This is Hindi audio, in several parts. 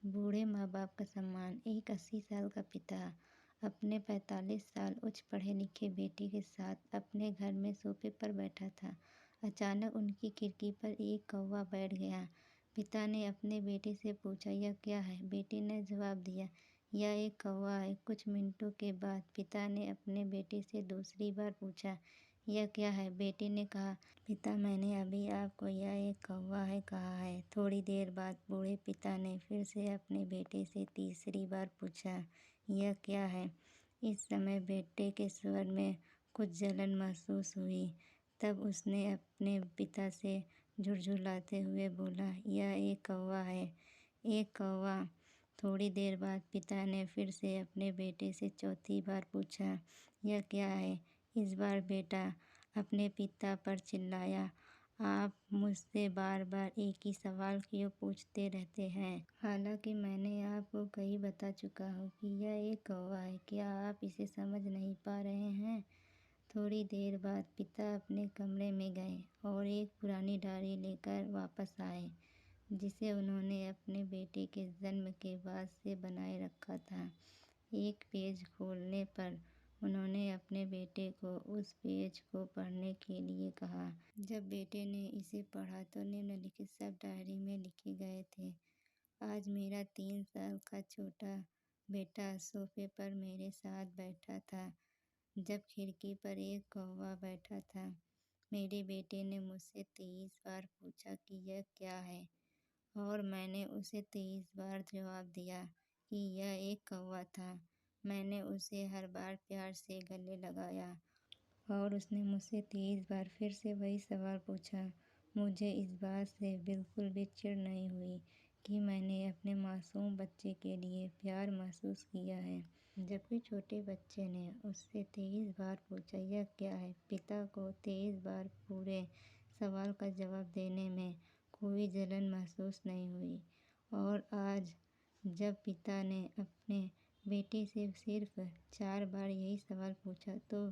बूढ़े माँ-बाप का सम्मान। एक 80 साल का पिता अपने 45 साल उच्च पढ़े-लिखे बेटे के साथ अपने घर में सोफे पर बैठा था। अचानक उनकी खिड़की पर एक कौवा बैठ गया। पिता ने अपने बेटे से पूछा, "यह क्या है?" बेटे ने जवाब दिया, "यह एक कौवा है।" कुछ मिनटों के बाद पिता ने अपने बेटे से दूसरी बार पूछा, "यह क्या है?" बेटे ने कहा, "पिता, मैंने अभी आपको यह एक कौवा है कहा है।" थोड़ी देर बाद बूढ़े पिता ने फिर से अपने बेटे से तीसरी बार पूछा, "यह क्या है?" इस समय बेटे के स्वर में कुछ जलन महसूस हुई। तब उसने अपने पिता से झुरझुराते हुए बोला, "यह एक कौवा है, एक कौवा।" थोड़ी देर बाद पिता ने फिर से अपने बेटे से चौथी बार पूछा, "यह क्या है?" इस बार बेटा अपने पिता पर चिल्लाया, "आप मुझसे बार-बार एक ही सवाल क्यों पूछते रहते हैं? हालांकि मैंने आपको कई बता चुका हूँ कि यह एक कौवा है। क्या आप इसे समझ नहीं पा रहे हैं?" थोड़ी देर बाद पिता अपने कमरे में गए और एक पुरानी डायरी लेकर वापस आए, जिसे उन्होंने अपने बेटे के जन्म के बाद से बनाए रखा था। एक पेज खोलने पर उन्होंने अपने बेटे को उस पेज को पढ़ने के लिए कहा। जब बेटे ने इसे पढ़ा तो निम्नलिखित शब्द डायरी में लिखे गए थे, "आज मेरा 3 साल का छोटा बेटा सोफे पर मेरे साथ बैठा था जब खिड़की पर एक कौवा बैठा था। मेरे बेटे ने मुझसे 23 बार पूछा कि यह क्या है, और मैंने उसे 23 बार जवाब दिया कि यह एक कौवा था। मैंने उसे हर बार प्यार से गले लगाया और उसने मुझसे 23 बार फिर से वही सवाल पूछा। मुझे इस बात से बिल्कुल भी चिढ़ नहीं हुई कि मैंने अपने मासूम बच्चे के लिए प्यार महसूस किया है।" जबकि छोटे बच्चे ने उससे 23 बार पूछा, "यह क्या है?" पिता को 23 बार पूरे सवाल का जवाब देने में कोई जलन महसूस नहीं हुई। और आज जब पिता ने अपने बेटे से सिर्फ 4 बार यही सवाल पूछा तो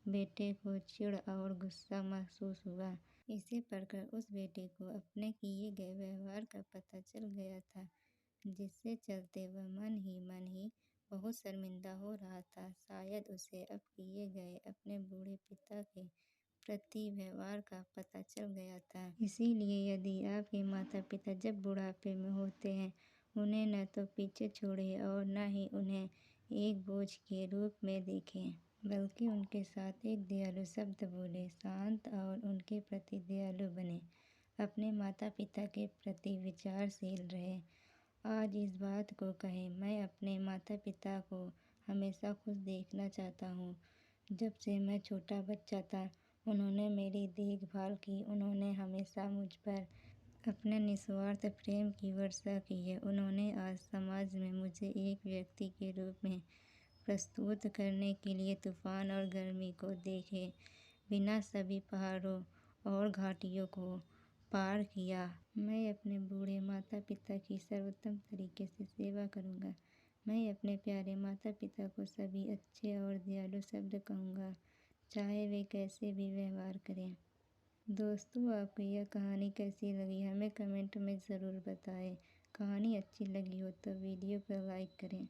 बेटे को चिढ़ और गुस्सा महसूस हुआ। इसे पढ़कर उस बेटे को अपने किए गए व्यवहार का पता चल गया था, जिससे चलते वह मन ही बहुत शर्मिंदा हो रहा था। शायद उसे अब किए गए अपने बूढ़े पिता के प्रति व्यवहार का पता चल गया था। इसीलिए यदि आपके माता-पिता जब बुढ़ापे में होते हैं, उन्हें न तो पीछे छोड़ें और न ही उन्हें एक बोझ के रूप में देखें, बल्कि उनके साथ एक दयालु शब्द बोलें, शांत और उनके प्रति दयालु बनें। अपने माता-पिता के प्रति विचारशील रहें। आज इस बात को कहें, "मैं अपने माता-पिता को हमेशा खुश देखना चाहता हूँ। जब से मैं छोटा बच्चा था, उन्होंने मेरी देखभाल की। उन्होंने हमेशा मुझ पर अपने निस्वार्थ प्रेम की वर्षा की है। उन्होंने आज समाज में मुझे एक व्यक्ति के रूप में प्रस्तुत करने के लिए तूफान और गर्मी को देखे बिना सभी पहाड़ों और घाटियों को पार किया। मैं अपने बूढ़े माता-पिता की सर्वोत्तम तरीके से सेवा करूँगा। मैं अपने प्यारे माता-पिता को सभी अच्छे और दयालु शब्द कहूँगा, चाहे वे कैसे भी व्यवहार करें।" दोस्तों, आपको यह कहानी कैसी लगी हमें कमेंट में ज़रूर बताएं। कहानी अच्छी लगी हो तो वीडियो को लाइक करें।